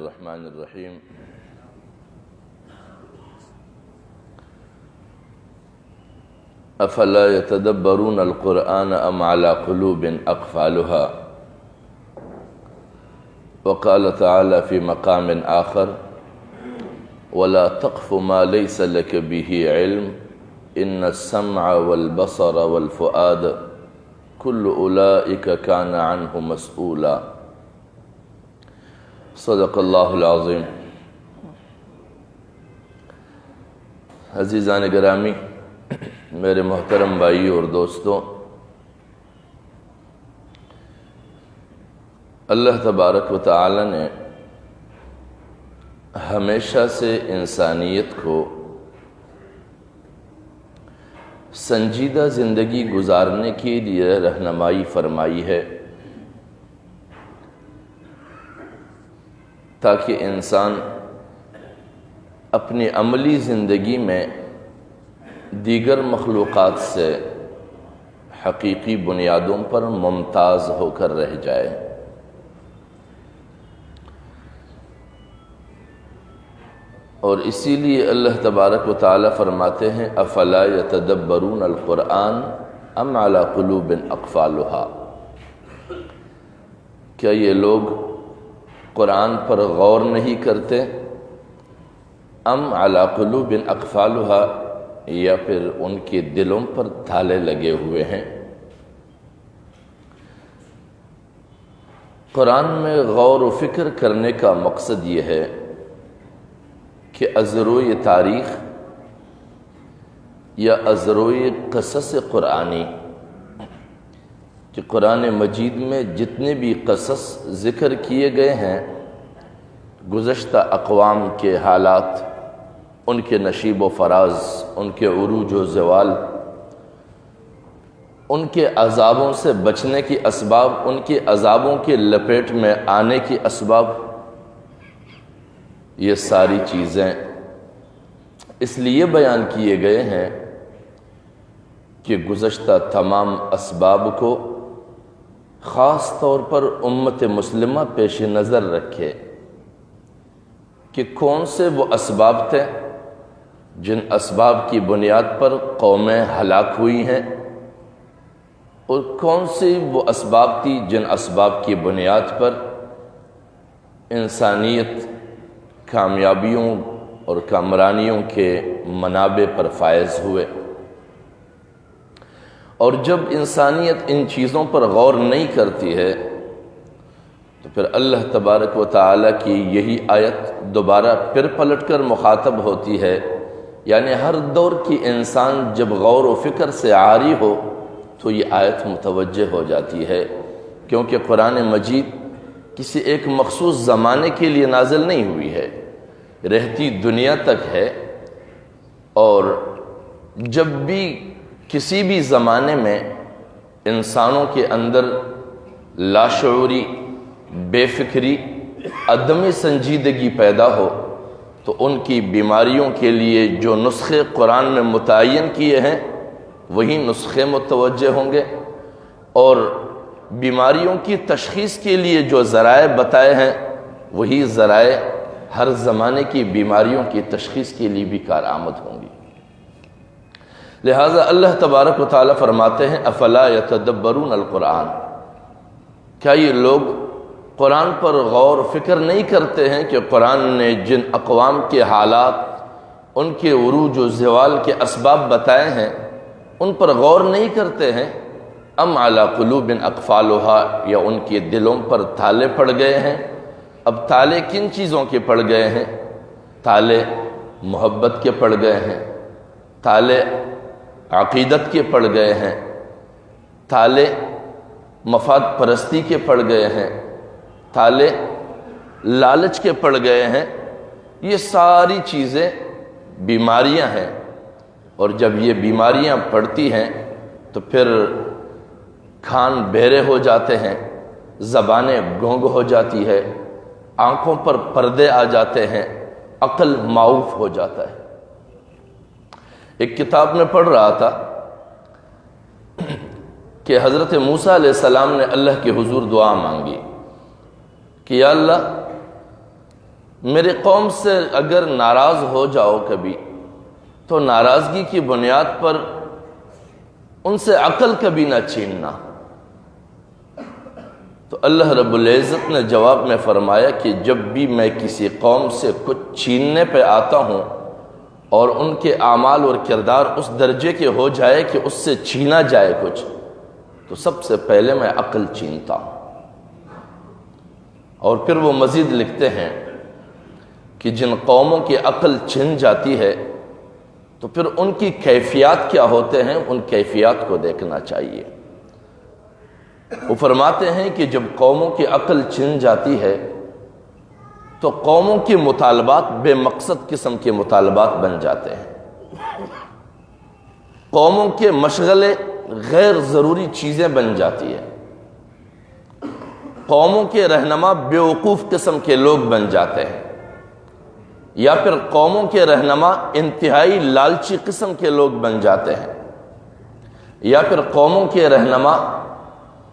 الرحمن الرحیم افلا يتدبرون القرآن ام على قلوب اقفالها وقال تعالى في مقام آخر ولا تقف ما ليس لك به علم ان السمع والبصر والفؤاد كل اولئك كان عنه مسؤولا صدق اللہ العظیم۔ عزیزان گرامی، میرے محترم بھائی اور دوستوں، اللہ تبارک و تعالی نے ہمیشہ سے انسانیت کو سنجیدہ زندگی گزارنے کے لیے رہنمائی فرمائی ہے تاکہ انسان اپنی عملی زندگی میں دیگر مخلوقات سے حقیقی بنیادوں پر ممتاز ہو کر رہ جائے۔ اور اسی لیے اللہ تبارک و تعالی فرماتے ہیں افلا یتدبرون القرآن ام علی قلوب اقفالها، کیا یہ لوگ قرآن پر غور نہیں کرتے؟ ام علی قلوب اقفالها، یا پھر ان کے دلوں پر تالے لگے ہوئے ہیں۔ قرآن میں غور و فکر کرنے کا مقصد یہ ہے کہ ازروئے تاریخ یا ازروئے قصص قرآنی، کہ قرآن مجید میں جتنے بھی قصص ذکر کیے گئے ہیں گزشتہ اقوام کے حالات، ان کے نشیب و فراز، ان کے عروج و زوال، ان کے عذابوں سے بچنے کی اسباب، ان کے عذابوں کے لپیٹ میں آنے کی اسباب، یہ ساری چیزیں اس لیے بیان کیے گئے ہیں کہ گزشتہ تمام اسباب کو خاص طور پر امت مسلمہ پیش نظر رکھے کہ کون سے وہ اسباب تھے جن اسباب کی بنیاد پر قومیں ہلاک ہوئی ہیں، اور کون سی وہ اسباب تھی جن اسباب کی بنیاد پر انسانیت کامیابیوں اور کامرانیوں کے منابع پر فائز ہوئے۔ اور جب انسانیت ان چیزوں پر غور نہیں کرتی ہے تو پھر اللہ تبارک و تعالی کی یہی آیت دوبارہ پھر پلٹ کر مخاطب ہوتی ہے، یعنی ہر دور کی انسان جب غور و فکر سے عاری ہو تو یہ آیت متوجہ ہو جاتی ہے، کیونکہ قرآن مجید کسی ایک مخصوص زمانے کے لیے نازل نہیں ہوئی ہے، رہتی دنیا تک ہے۔ اور جب بھی کسی بھی زمانے میں انسانوں کے اندر لاشعوری، بے فکری، عدم سنجیدگی پیدا ہو تو ان کی بیماریوں کے لیے جو نسخے قرآن میں متعین کیے ہیں وہی نسخے متوجہ ہوں گے، اور بیماریوں کی تشخیص کے لیے جو ذرائع بتائے ہیں وہی ذرائع ہر زمانے کی بیماریوں کی تشخیص کے لیے بھی کارآمد ہوں گی۔ لہٰذا اللہ تبارک و تعالی فرماتے ہیں افلا یتدبرون القرآن، کیا یہ لوگ قرآن پر غور و فکر نہیں کرتے ہیں کہ قرآن نے جن اقوام کے حالات، ان کے عروج و زوال کے اسباب بتائے ہیں ان پر غور نہیں کرتے ہیں؟ ام علی قلوب اقفالها، یا ان کے دلوں پر تالے پڑ گئے ہیں۔ اب تالے کن چیزوں کے پڑ گئے ہیں؟ تالے محبت کے پڑ گئے ہیں، تالے عقیدت کے پڑ گئے ہیں، تالے مفاد پرستی کے پڑ گئے ہیں، تالے لالچ کے پڑ گئے ہیں۔ یہ ساری چیزیں بیماریاں ہیں، اور جب یہ بیماریاں پڑتی ہیں تو پھر کان بہرے ہو جاتے ہیں، زبانیں گونگ ہو جاتی ہے، آنکھوں پر پردے آ جاتے ہیں، عقل معوف ہو جاتا ہے۔ ایک کتاب میں پڑھ رہا تھا کہ حضرت موسیٰ علیہ السلام نے اللہ کے حضور دعا مانگی کہ یا اللہ میرے قوم سے اگر ناراض ہو جاؤ کبھی تو ناراضگی کی بنیاد پر ان سے عقل کبھی نہ چھیننا۔ تو اللہ رب العزت نے جواب میں فرمایا کہ جب بھی میں کسی قوم سے کچھ چھیننے پہ آتا ہوں اور ان کے اعمال اور کردار اس درجے کے ہو جائے کہ اس سے چھینا جائے کچھ، تو سب سے پہلے میں عقل چھینتا ہوں۔ اور پھر وہ مزید لکھتے ہیں کہ جن قوموں کی عقل چھن جاتی ہے تو پھر ان کی کیفیات کیا ہوتے ہیں، ان کیفیات کو دیکھنا چاہیے۔ وہ فرماتے ہیں کہ جب قوموں کی عقل چھن جاتی ہے تو قوموں کے مطالبات بے مقصد قسم کے مطالبات بن جاتے ہیں، قوموں کے مشغلے غیر ضروری چیزیں بن جاتی ہیں، قوموں کے رہنما بیوقوف قسم کے لوگ بن جاتے ہیں، یا پھر قوموں کے رہنما انتہائی لالچی قسم کے لوگ بن جاتے ہیں، یا پھر قوموں کے رہنما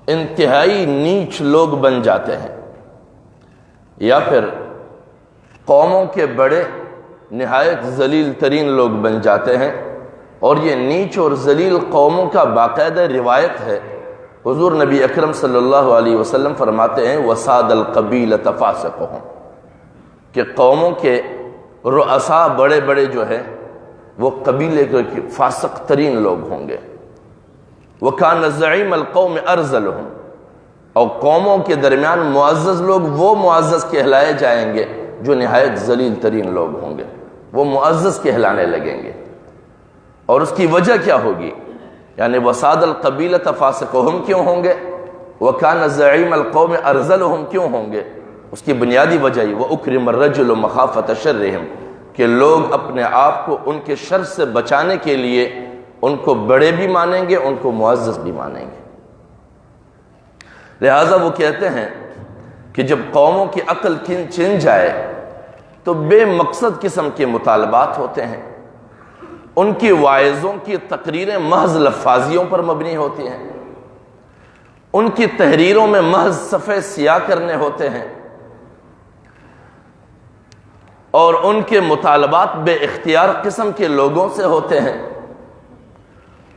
انتہائی نیچ لوگ بن جاتے ہیں، یا پھر قوموں کے بڑے نہایت ذلیل ترین لوگ بن جاتے ہیں۔ اور یہ نیچ اور ذلیل قوموں کا باقاعدہ روایت ہے۔ حضور نبی اکرم صلی اللہ علیہ وسلم فرماتے ہیں وَسَادَ الْقَبِيلَةَ فَاسِقُهُمْ، کہ قوموں کے رؤساء بڑے بڑے جو ہیں وہ قبیلے کے فاسق ترین لوگ ہوں گے۔ وَكَانَ زَعِيمَ الْقَوْمِ أَرْذَلُهُمْ، اور قوموں کے درمیان معزز لوگ وہ معزز کہلائے جائیں گے جو نہایت ذلیل ترین لوگ ہوں گے، وہ معزز کہلانے لگیں گے۔ اور اس کی وجہ کیا ہوگی؟ یعنی وَسَادَ الْقَبِيلَةَ فَاسِقُهُمْ کیوں ہوں گے، وَكَانَ زَعِيمَ الْقَوْمِ أَرْذَلُهُمْ کیوں ہوں گے؟ اس کی بنیادی وجہ یہ وَأُكْرِمَ الرَّجُلُ مَخَافَةَ شَرِّهِمْ، کہ لوگ اپنے آپ کو ان کے شر سے بچانے کے لیے ان کو بڑے بھی مانیں گے، ان کو معزز بھی مانیں گے۔ لہٰذا وہ کہتے ہیں کہ جب قوموں کی عقل چھن جائے تو بے مقصد قسم کے مطالبات ہوتے ہیں، ان کی واعظوں کی تقریریں محض لفاظیوں پر مبنی ہوتی ہیں، ان کی تحریروں میں محض صفحے سیاہ کرنے ہوتے ہیں، اور ان کے مطالبات بے اختیار قسم کے لوگوں سے ہوتے ہیں،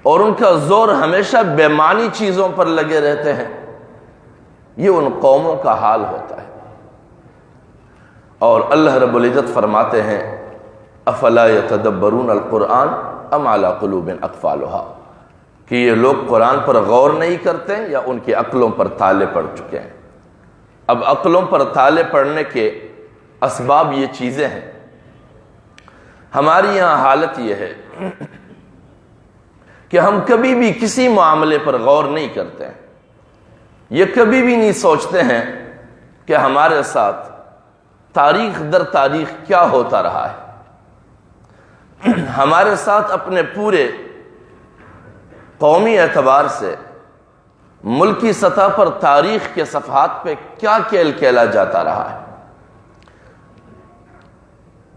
اور ان کا زور ہمیشہ بے معنی چیزوں پر لگے رہتے ہیں۔ یہ ان قوموں کا حال ہوتا ہے۔ اور اللہ رب العزت فرماتے ہیں افلا یتدبرون القرآن ام علی قلوب اقفالها، کہ یہ لوگ قرآن پر غور نہیں کرتے یا ان کی عقلوں پر تالے پڑ چکے ہیں۔ اب عقلوں پر تالے پڑنے کے اسباب یہ چیزیں ہیں۔ ہماری یہاں حالت یہ ہے کہ ہم کبھی بھی کسی معاملے پر غور نہیں کرتے ہیں، یہ کبھی بھی نہیں سوچتے ہیں کہ ہمارے ساتھ تاریخ در تاریخ کیا ہوتا رہا ہے۔ ہمارے ساتھ اپنے پورے قومی اعتبار سے ملکی سطح پر تاریخ کے صفحات پہ کیا کھیل کھیلا جاتا رہا ہے۔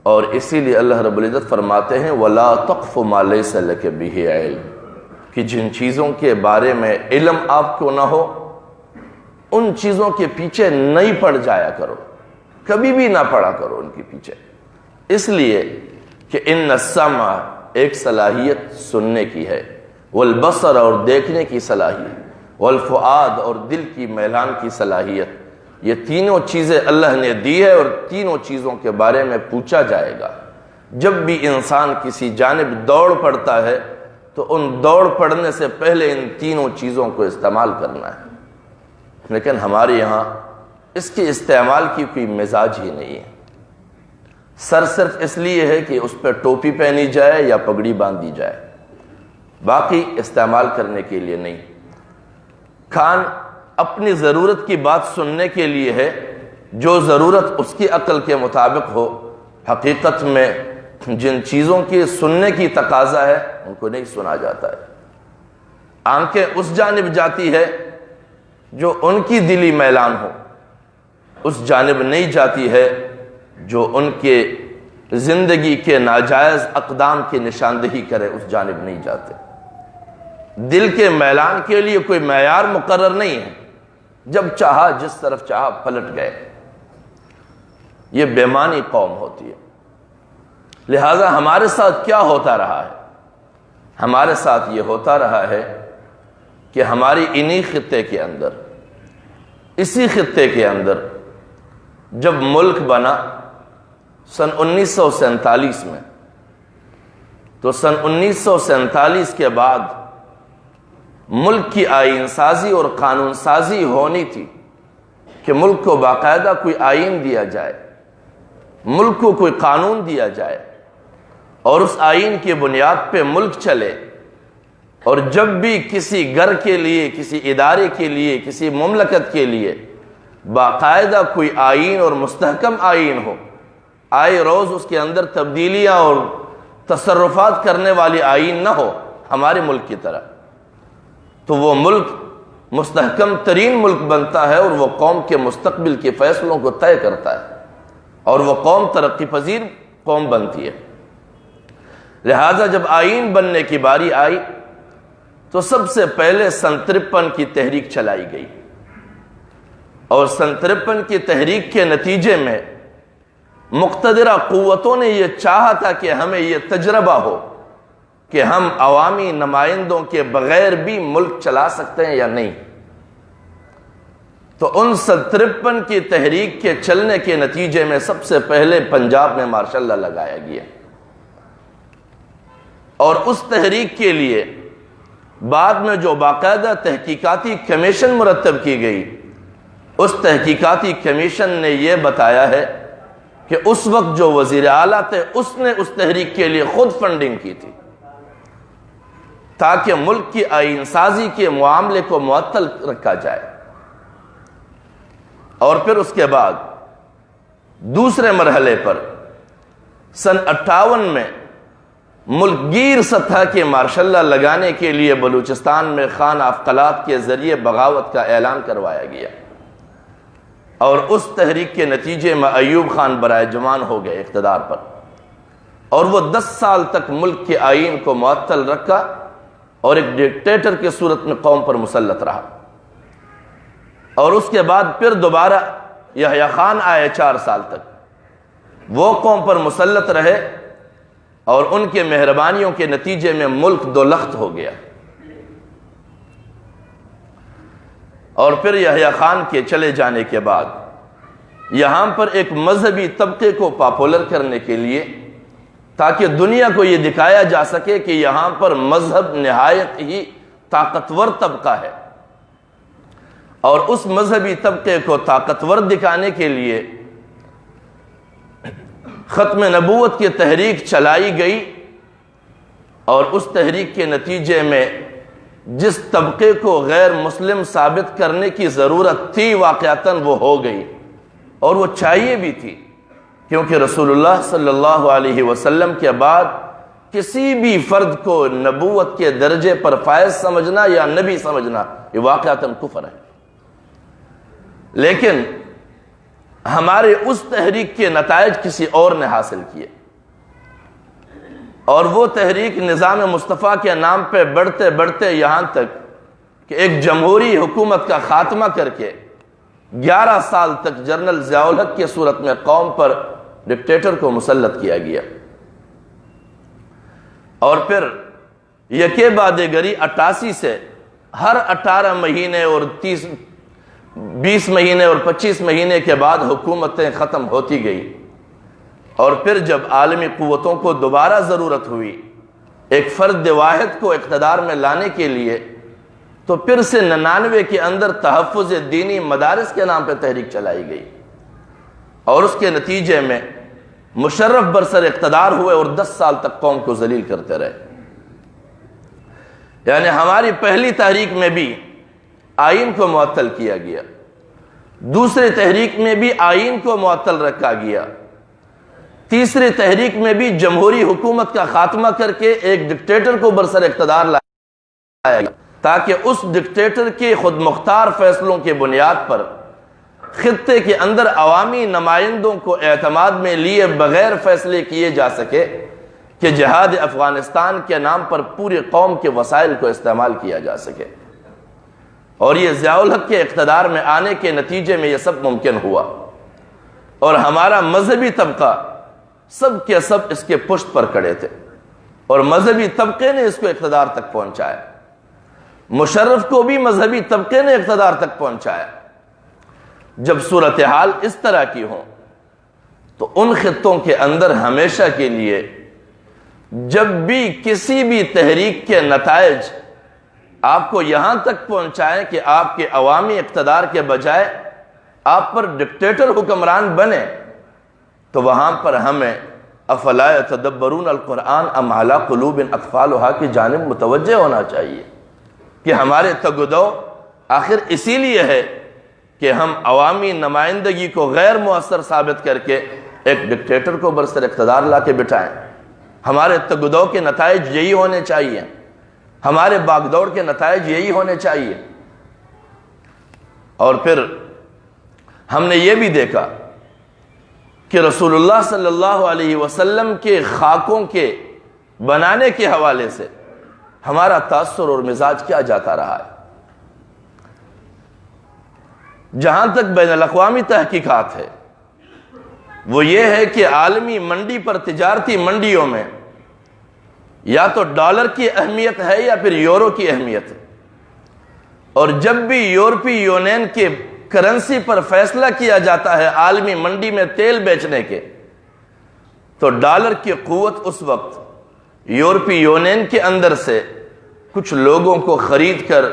اور اسی لیے اللہ رب العزت فرماتے ہیں وَلَا تَقْفُ مَا لَيْسَ لَكَ بِهِ عِلْمٌ، کہ جن چیزوں کے بارے میں علم آپ کو نہ ہو ان چیزوں کے پیچھے نہیں پڑ جایا کرو، کبھی بھی نہ پڑا کرو ان کے پیچھے۔ اس لیے کہ ان السمع، ایک صلاحیت سننے کی ہے، والبصر، اور دیکھنے کی صلاحیت، والفؤاد، اور دل کی میلان کی صلاحیت، یہ تینوں چیزیں اللہ نے دی ہے، اور تینوں چیزوں کے بارے میں پوچھا جائے گا۔ جب بھی انسان کسی جانب دوڑ پڑتا ہے تو ان دوڑ پڑنے سے پہلے ان تینوں چیزوں کو استعمال کرنا ہے، لیکن ہمارے یہاں اس کے استعمال کی کوئی مزاج ہی نہیں ہے۔ سر صرف اس لیے ہے کہ اس پہ ٹوپی پہنی جائے یا پگڑی باندھی جائے، باقی استعمال کرنے کے لیے نہیں۔ کان اپنی ضرورت کی بات سننے کے لیے ہے، جو ضرورت اس کی عقل کے مطابق ہو۔ حقیقت میں جن چیزوں کی سننے کی تقاضا ہے ان کو نہیں سنا جاتا ہے۔ آنکھیں اس جانب جاتی ہے جو ان کی دلی میلان ہو، اس جانب نہیں جاتی ہے جو ان کے زندگی کے ناجائز اقدام کی نشاندہی کرے، اس جانب نہیں جاتے۔ دل کے میلان کے لیے کوئی معیار مقرر نہیں ہے، جب چاہا جس طرف چاہا پلٹ گئے۔ یہ بےمانی قوم ہوتی ہے۔ لہٰذا ہمارے ساتھ کیا ہوتا رہا ہے؟ ہمارے ساتھ یہ ہوتا رہا ہے کہ ہماری انہی خطے کے اندر، اسی خطے کے اندر جب ملک بنا سن 1947 میں، تو سن 1947 کے بعد ملک کی آئین سازی اور قانون سازی ہونی تھی کہ ملک کو باقاعدہ کوئی آئین دیا جائے، ملک کو کوئی قانون دیا جائے، اور اس آئین کی بنیاد پہ ملک چلے، اور جب بھی کسی گھر کے لیے، کسی ادارے کے لیے، کسی مملکت کے لیے باقاعدہ کوئی آئین اور مستحکم آئین ہو، آئے روز اس کے اندر تبدیلیاں اور تصرفات کرنے والی آئین نہ ہو ہمارے ملک کی طرح، تو وہ ملک مستحکم ترین ملک بنتا ہے، اور وہ قوم کے مستقبل کے فیصلوں کو طے کرتا ہے، اور وہ قوم ترقی پذیر قوم بنتی ہے۔ لہذا جب آئین بننے کی باری آئی تو سب سے پہلے سن 53 کی تحریک چلائی گئی، اور سن 53 کی تحریک کے نتیجے میں مقتدرہ قوتوں نے یہ چاہا تھا کہ ہمیں یہ تجربہ ہو کہ ہم عوامی نمائندوں کے بغیر بھی ملک چلا سکتے ہیں یا نہیں۔ تو ان سن 53 کی تحریک کے چلنے کے نتیجے میں سب سے پہلے پنجاب میں ماشاء اللہ لگایا گیا، اور اس تحریک کے لیے بعد میں جو باقاعدہ تحقیقاتی کمیشن مرتب کی گئی، اس تحقیقاتی کمیشن نے یہ بتایا ہے کہ اس وقت جو وزیر اعلیٰ تھے اس نے اس تحریک کے لیے خود فنڈنگ کی تھی تاکہ ملک کی آئین سازی کے معاملے کو معطل رکھا جائے۔ اور پھر اس کے بعد دوسرے مرحلے پر سن 58 میں ملک گیر سطح کے مارشل لا لگانے کے لیے بلوچستان میں خان افقلات کے ذریعے بغاوت کا اعلان کروایا گیا، اور اس تحریک کے نتیجے میں ایوب خان برائے جمان ہو گئے اقتدار پر، اور وہ 10 سال تک ملک کے آئین کو معطل رکھا اور ایک ڈکٹیٹر کی صورت میں قوم پر مسلط رہا۔ اور اس کے بعد پھر دوبارہ یحییٰ خان آئے 4 سال تک، وہ قوم پر مسلط رہے، اور ان کے مہربانیوں کے نتیجے میں ملک دو لخت ہو گیا۔ اور پھر یحییٰ خان کے چلے جانے کے بعد یہاں پر ایک مذہبی طبقے کو پاپولر کرنے کے لیے، تاکہ دنیا کو یہ دکھایا جا سکے کہ یہاں پر مذہب نہایت ہی طاقتور طبقہ ہے، اور اس مذہبی طبقے کو طاقتور دکھانے کے لیے ختم نبوت کی تحریک چلائی گئی، اور اس تحریک کے نتیجے میں جس طبقے کو غیر مسلم ثابت کرنے کی ضرورت تھی واقعتاً وہ ہو گئی، اور وہ چاہیے بھی تھی، کیونکہ رسول اللہ صلی اللہ علیہ وسلم کے بعد کسی بھی فرد کو نبوت کے درجے پر فائز سمجھنا یا نبی سمجھنا یہ واقعتاً کفر ہے۔ لیکن ہمارے اس تحریک کے نتائج کسی اور نے حاصل کیے، اور وہ تحریک نظام مصطفیٰ کے نام پہ بڑھتے بڑھتے یہاں تک کہ ایک جمہوری حکومت کا خاتمہ کر کے 11 سال تک جنرل ضیاء الحق کی صورت میں قوم پر ڈکٹیٹر کو مسلط کیا گیا، اور پھر یکے بعد دیگری 88 سے ہر 18 مہینے اور 20 مہینے اور 25 مہینے کے بعد حکومتیں ختم ہوتی گئی، اور پھر جب عالمی قوتوں کو دوبارہ ضرورت ہوئی ایک فرد واحد کو اقتدار میں لانے کے لیے، تو پھر سے 99 کے اندر تحفظ دینی مدارس کے نام پہ تحریک چلائی گئی، اور اس کے نتیجے میں مشرف برسر اقتدار ہوئے اور 10 سال تک قوم کو ذلیل کرتے رہے۔ یعنی ہماری پہلی تحریک میں بھی آئین کو معطل کیا گیا، دوسری تحریک میں بھی آئین کو معطل رکھا گیا، تیسری تحریک میں بھی جمہوری حکومت کا خاتمہ کر کے ایک ڈکٹیٹر کو برسر اقتدار لایا گیا، تاکہ اس ڈکٹیٹر کے خود مختار فیصلوں کے بنیاد پر خطے کے اندر عوامی نمائندوں کو اعتماد میں لیے بغیر فیصلے کیے جا سکے کہ جہاد افغانستان کے نام پر پوری قوم کے وسائل کو استعمال کیا جا سکے، اور یہ ضیاء الحق کے اقتدار میں آنے کے نتیجے میں یہ سب ممکن ہوا۔ اور ہمارا مذہبی طبقہ سب کے سب اس کے پشت پر کھڑے تھے، اور مذہبی طبقے نے اس کو اقتدار تک پہنچایا۔ مشرف کو بھی مذہبی طبقے نے اقتدار تک پہنچایا۔ جب صورتحال اس طرح کی ہو تو ان خطوں کے اندر ہمیشہ کے لیے جب بھی کسی بھی تحریک کے نتائج آپ کو یہاں تک پہنچائیں کہ آپ کے عوامی اقتدار کے بجائے آپ پر ڈکٹیٹر حکمران بنے، تو وہاں پر ہمیں افلا یتدبرون القرآن ام علی قلوب اقفالھا کی جانب متوجہ ہونا چاہیے کہ ہمارے تگدو آخر اسی لیے ہے کہ ہم عوامی نمائندگی کو غیر مؤثر ثابت کر کے ایک ڈکٹیٹر کو برسر اقتدار لا کے بٹھائیں۔ ہمارے تگدو کے نتائج یہی ہونے چاہیے، ہمارے باغ دوڑ کے نتائج یہی ہونے چاہیے۔ اور پھر ہم نے یہ بھی دیکھا کہ رسول اللہ صلی اللہ علیہ وسلم کے خاکوں کے بنانے کے حوالے سے ہمارا تاثر اور مزاج کیا جاتا رہا ہے۔ جہاں تک بین الاقوامی تحقیقات ہے وہ یہ ہے کہ عالمی منڈی پر، تجارتی منڈیوں میں یا تو ڈالر کی اہمیت ہے یا پھر یورو کی اہمیت ہے، اور جب بھی یورپی یونین کے کرنسی پر فیصلہ کیا جاتا ہے عالمی منڈی میں تیل بیچنے کے، تو ڈالر کی قوت اس وقت یورپی یونین کے اندر سے کچھ لوگوں کو خرید کر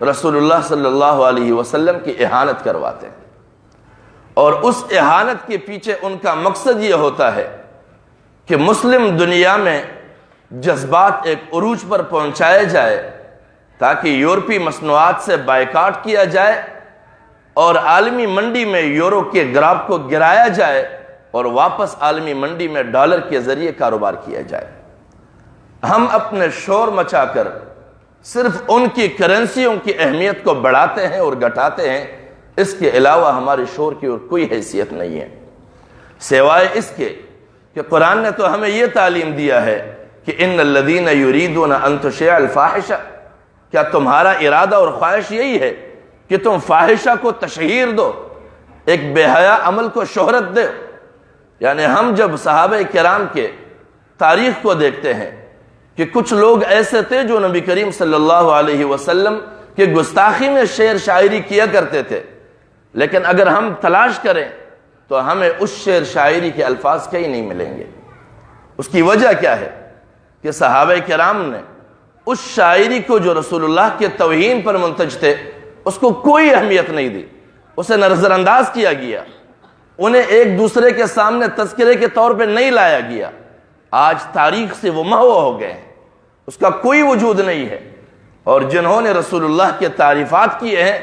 رسول اللہ صلی اللہ علیہ وسلم کی اہانت کرواتے ہیں، اور اس اہانت کے پیچھے ان کا مقصد یہ ہوتا ہے کہ مسلم دنیا میں جذبات ایک عروج پر پہنچائے جائے تاکہ یورپی مصنوعات سے بائیکاٹ کیا جائے اور عالمی منڈی میں یورو کے گراف کو گرایا جائے اور واپس عالمی منڈی میں ڈالر کے ذریعے کاروبار کیا جائے۔ ہم اپنے شور مچا کر صرف ان کی کرنسیوں کی اہمیت کو بڑھاتے ہیں اور گھٹاتے ہیں، اس کے علاوہ ہمارے شور کی اور کوئی حیثیت نہیں ہے، سوائے اس کے کہ قرآن نے تو ہمیں یہ تعلیم دیا ہے کہ ان الذین یریدون ان تشیع الفاحشہ، کیا تمہارا ارادہ اور خواہش یہی ہے کہ تم فاحشہ کو تشہیر دو، ایک بے حیا عمل کو شہرت دے؟ یعنی ہم جب صحابہ کرام کے تاریخ کو دیکھتے ہیں کہ کچھ لوگ ایسے تھے جو نبی کریم صلی اللہ علیہ وسلم کے گستاخی میں شعر شاعری کیا کرتے تھے، لیکن اگر ہم تلاش کریں تو ہمیں اس شعر شاعری کے الفاظ کہیں نہیں ملیں گے۔ اس کی وجہ کیا ہے کہ صحابہ کرام نے اس شاعری کو جو رسول اللہ کے توہین پر منتج تھے اس کو کوئی اہمیت نہیں دی، اسے نظر انداز کیا گیا، انہیں ایک دوسرے کے سامنے تذکرے کے طور پہ نہیں لایا گیا۔ آج تاریخ سے وہ محو ہو گئے ہیں، اس کا کوئی وجود نہیں ہے، اور جنہوں نے رسول اللہ کے تعریفات کیے ہیں،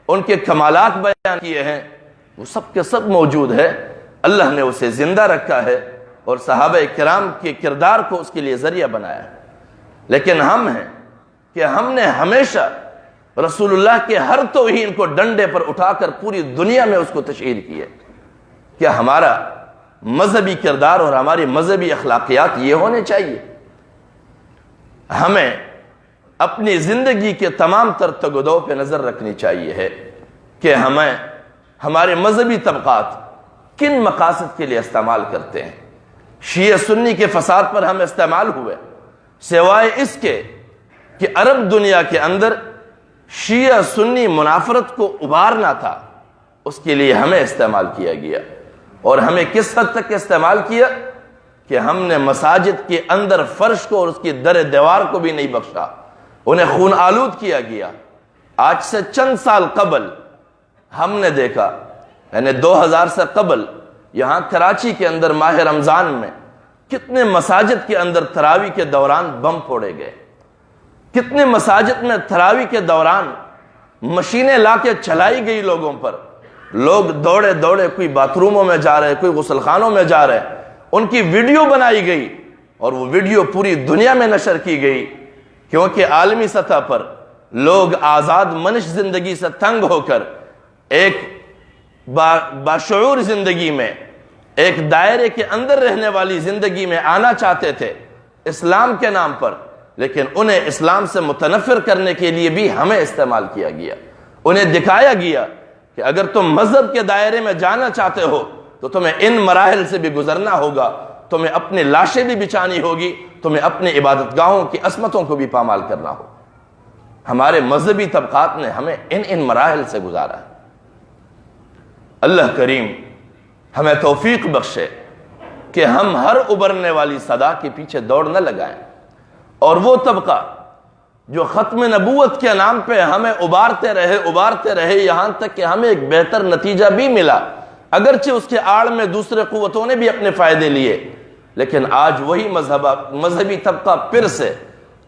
ان کے کمالات بیان کیے ہیں، وہ سب کے سب موجود ہے۔ اللہ نے اسے زندہ رکھا ہے اور صحابہ کرام کے کردار کو اس کے لیے ذریعہ بنایا ہے۔ لیکن ہم ہیں کہ ہم نے ہمیشہ رسول اللہ کے ہر توہین کو ڈنڈے پر اٹھا کر پوری دنیا میں اس کو تشہیر کی ہے۔ کیا ہمارا مذہبی کردار اور ہماری مذہبی اخلاقیات یہ ہونے چاہیے؟ ہمیں اپنی زندگی کے تمام تر تگدو پہ نظر رکھنی چاہیے ہے کہ ہمیں ہمارے مذہبی طبقات کن مقاصد کے لیے استعمال کرتے ہیں۔ شیعہ سنی کے فساد پر ہم استعمال ہوئے، سوائے اس کے کہ عرب دنیا کے اندر شیعہ سنی منافرت کو ابھارنا تھا، اس کے لیے ہمیں استعمال کیا گیا۔ اور ہمیں کس حد تک استعمال کیا کہ ہم نے مساجد کے اندر فرش کو اور اس کی در دیوار کو بھی نہیں بخشا، انہیں خون آلود کیا گیا۔ آج سے چند سال قبل ہم نے دیکھا، یعنی 2000 سے قبل یہاں کراچی کے اندر ماہ رمضان میں کتنے مساجد کے اندر تراویح کے دوران بم پھوڑے گئے، کتنے مساجد میں تراویح کے دوران مشینیں لا کے چلائی گئی لوگوں پر، لوگ دوڑے دوڑے کوئی باتھ روموں میں جا رہے، کوئی غسل خانوں میں جا رہے، ان کی ویڈیو بنائی گئی اور وہ ویڈیو پوری دنیا میں نشر کی گئی، کیونکہ عالمی سطح پر لوگ آزاد منش زندگی سے تنگ ہو کر ایک باشعور زندگی میں، ایک دائرے کے اندر رہنے والی زندگی میں آنا چاہتے تھے اسلام کے نام پر، لیکن انہیں اسلام سے متنفر کرنے کے لیے بھی ہمیں استعمال کیا گیا۔ انہیں دکھایا گیا کہ اگر تم مذہب کے دائرے میں جانا چاہتے ہو تو تو تمہیں ان مراحل سے بھی گزرنا ہوگا، تمہیں اپنی لاشیں بھی بچانی ہوگی، تمہیں اپنی عبادت گاہوں کی عصمتوں کو بھی پامال کرنا ہوگا۔ ہمارے مذہبی طبقات نے ہمیں ان مراحل سے گزارا ہے۔ اللہ کریم ہمیں توفیق بخشے کہ ہم ہر ابھرنے والی صدا کے پیچھے دوڑ نہ لگائیں، اور وہ طبقہ جو ختم نبوت کے نام پہ ہمیں ابھارتے رہے یہاں تک کہ ہمیں ایک بہتر نتیجہ بھی ملا، اگرچہ اس کے آڑ میں دوسرے قوتوں نے بھی اپنے فائدے لیے، لیکن آج وہی مذہبی طبقہ پھر سے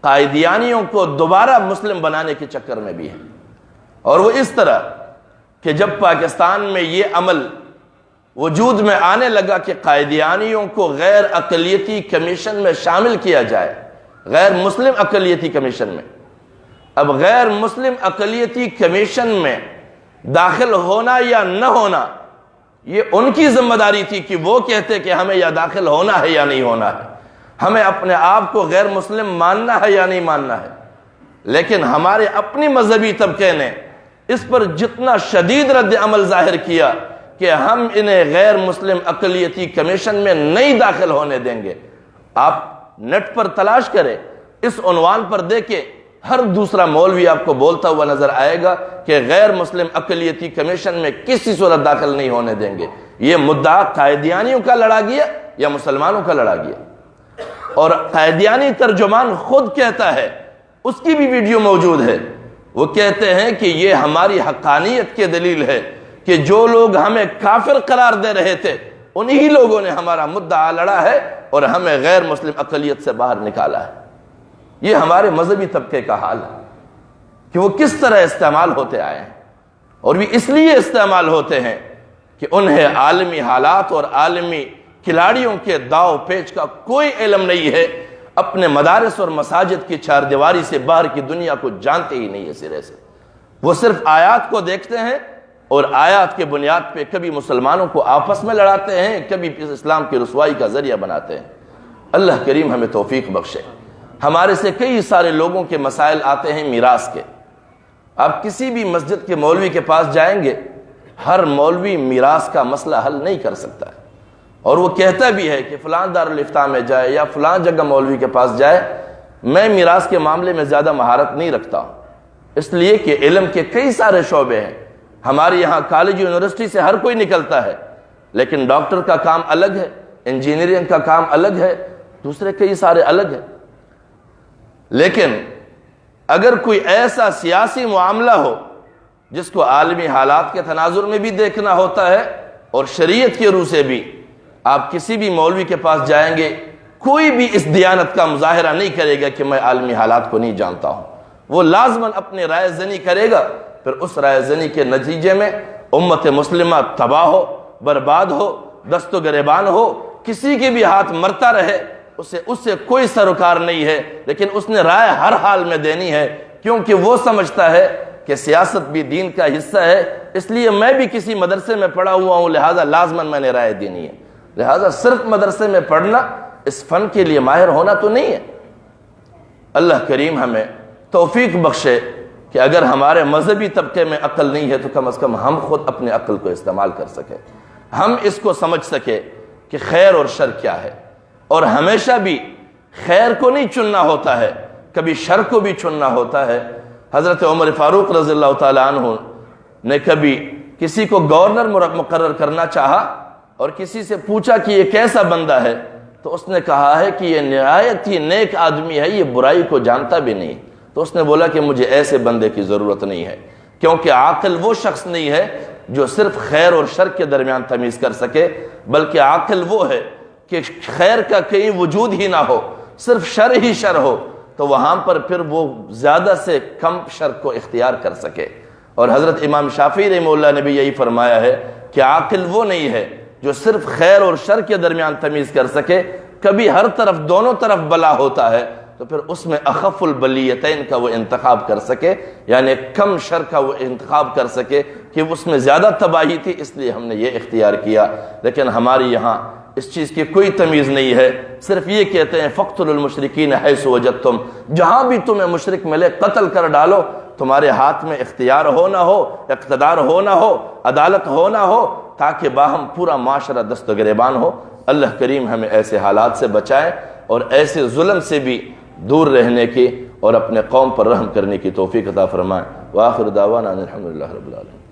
قائدیانیوں کو دوبارہ مسلم بنانے کے چکر میں بھی ہے۔ اور وہ اس طرح کہ جب پاکستان میں یہ عمل وجود میں آنے لگا کہ قائدیانیوں کو غیر اقلیتی کمیشن میں شامل کیا جائے، غیر مسلم اقلیتی کمیشن میں، اب غیر مسلم اقلیتی کمیشن میں داخل ہونا یا نہ ہونا یہ ان کی ذمہ داری تھی کہ وہ کہتے کہ ہمیں یا داخل ہونا ہے یا نہیں ہونا ہے، ہمیں اپنے آپ کو غیر مسلم ماننا ہے یا نہیں ماننا ہے۔ لیکن ہمارے اپنی مذہبی طبقے نے اس پر جتنا شدید رد عمل ظاہر کیا کہ ہم انہیں غیر مسلم اقلیتی کمیشن میں نہیں داخل ہونے دیں گے۔ آپ نیٹ پر تلاش کریں، اس عنوان پر دیکھیں، ہر دوسرا مولوی آپ کو بولتا ہوا نظر آئے گا کہ غیر مسلم اقلیتی کمیشن میں کسی صورت داخل نہیں ہونے دیں گے۔ یہ مدعا قائدیانیوں کا لڑا گیا یا مسلمانوں کا لڑا گیا؟ اور قائدیانی ترجمان خود کہتا ہے، اس کی بھی ویڈیو موجود ہے، وہ کہتے ہیں کہ یہ ہماری حقانیت کی دلیل ہے کہ جو لوگ ہمیں کافر قرار دے رہے تھے انہی لوگوں نے ہمارا مدعا لڑا ہے اور ہمیں غیر مسلم اقلیت سے باہر نکالا ہے۔ یہ ہمارے مذہبی طبقے کا حال ہے کہ وہ کس طرح استعمال ہوتے آئے ہیں، اور بھی اس لیے استعمال ہوتے ہیں کہ انہیں عالمی حالات اور عالمی کھلاڑیوں کے داؤ پیچ کا کوئی علم نہیں ہے، اپنے مدارس اور مساجد کی چار دیواری سے باہر کی دنیا کو جانتے ہی نہیں ہے سرے سے۔ وہ صرف آیات کو دیکھتے ہیں اور آیات کے بنیاد پہ کبھی مسلمانوں کو آپس میں لڑاتے ہیں، کبھی اسلام کی رسوائی کا ذریعہ بناتے ہیں۔ اللہ کریم ہمیں توفیق بخشے۔ ہمارے سے کئی سارے لوگوں کے مسائل آتے ہیں میراث کے۔ آپ کسی بھی مسجد کے مولوی کے پاس جائیں گے، ہر مولوی میراث کا مسئلہ حل نہیں کر سکتا ہے، اور وہ کہتا بھی ہے کہ فلاں دارالافتاء میں جائے یا فلاں جگہ مولوی کے پاس جائے، میں میراث کے معاملے میں زیادہ مہارت نہیں رکھتا ہوں، اس لیے کہ علم کے کئی سارے شعبے ہیں۔ ہمارے یہاں کالج یونیورسٹی سے ہر کوئی نکلتا ہے، لیکن ڈاکٹر کا کام الگ ہے، انجینئرنگ کا کام الگ ہے، دوسرے کئی سارے الگ ہیں۔ لیکن اگر کوئی ایسا سیاسی معاملہ ہو جس کو عالمی حالات کے تناظر میں بھی دیکھنا ہوتا ہے اور شریعت کے روح سے بھی، آپ کسی بھی مولوی کے پاس جائیں گے، کوئی بھی اس دیانت کا مظاہرہ نہیں کرے گا کہ میں عالمی حالات کو نہیں جانتا ہوں۔ وہ لازماً اپنی رائے زنی کرے گا، پھر اس رائے زنی کے نتیجے میں امت مسلمہ تباہ ہو، برباد ہو، دست و گریبان ہو، کسی کے بھی ہاتھ مرتا رہے، اس سے کوئی سروکار نہیں ہے، لیکن اس نے رائے ہر حال میں دینی ہے، کیونکہ وہ سمجھتا ہے کہ سیاست بھی دین کا حصہ ہے، اس لیے میں بھی کسی مدرسے میں پڑھا ہوا ہوں، لہٰذا لازماً میں نے رائے دینی ہے۔ لہٰذا صرف مدرسے میں پڑھنا اس فن کے لیے ماہر ہونا تو نہیں ہے۔ اللہ کریم ہمیں توفیق بخشے کہ اگر ہمارے مذہبی طبقے میں عقل نہیں ہے تو کم از کم ہم خود اپنے عقل کو استعمال کر سکیں، ہم اس کو سمجھ سکے کہ خیر اور شر کیا ہے، اور ہمیشہ بھی خیر کو نہیں چننا ہوتا ہے، کبھی شر کو بھی چننا ہوتا ہے۔ حضرت عمر فاروق رضی اللہ تعالیٰ عنہ نے کبھی کسی کو گورنر مقرر کرنا چاہا اور کسی سے پوچھا کہ یہ کیسا بندہ ہے، تو اس نے کہا ہے کہ یہ نہایت ہی نیک آدمی ہے، یہ برائی کو جانتا بھی نہیں۔ تو اس نے بولا کہ مجھے ایسے بندے کی ضرورت نہیں ہے، کیونکہ عاقل وہ شخص نہیں ہے جو صرف خیر اور شر کے درمیان تمیز کر سکے، بلکہ عاقل وہ ہے کہ خیر کا کہیں وجود ہی نہ ہو، صرف شر ہی شر ہو، تو وہاں پر پھر وہ زیادہ سے کم شر کو اختیار کر سکے۔ اور حضرت امام شافعی رحمہ اللہ نے بھی یہی فرمایا ہے کہ عاقل وہ نہیں ہے جو صرف خیر اور شر کے درمیان تمیز کر سکے، کبھی ہر طرف دونوں طرف بلا ہوتا ہے تو پھر اس میں اخف البلیتین کا وہ انتخاب کر سکے، یعنی کم شر کا وہ انتخاب کر سکے کہ اس میں زیادہ تباہی تھی، اس لیے ہم نے یہ اختیار کیا۔ لیکن ہمارے یہاں اس چیز کی کوئی تمیز نہیں ہے، صرف یہ کہتے ہیں فَقْتُلُوا الْمُشْرِكِينَ حَيْثُ وَجَدتُّمْ، جہاں بھی تمہیں مشرک ملے قتل کر ڈالو، تمہارے ہاتھ میں اختیار ہو نہ ہو، اقتدار ہو نہ ہو، عدالت ہو نہ ہو، تاکہ باہم پورا معاشرہ دست و گریبان ہو۔ اللہ کریم ہمیں ایسے حالات سے بچائے اور ایسے ظلم سے بھی دور رہنے کی اور اپنے قوم پر رحم کرنے کی توفیق عطا فرمائے۔ وآخر دعوانا ان الحمدللہ رب العالمین۔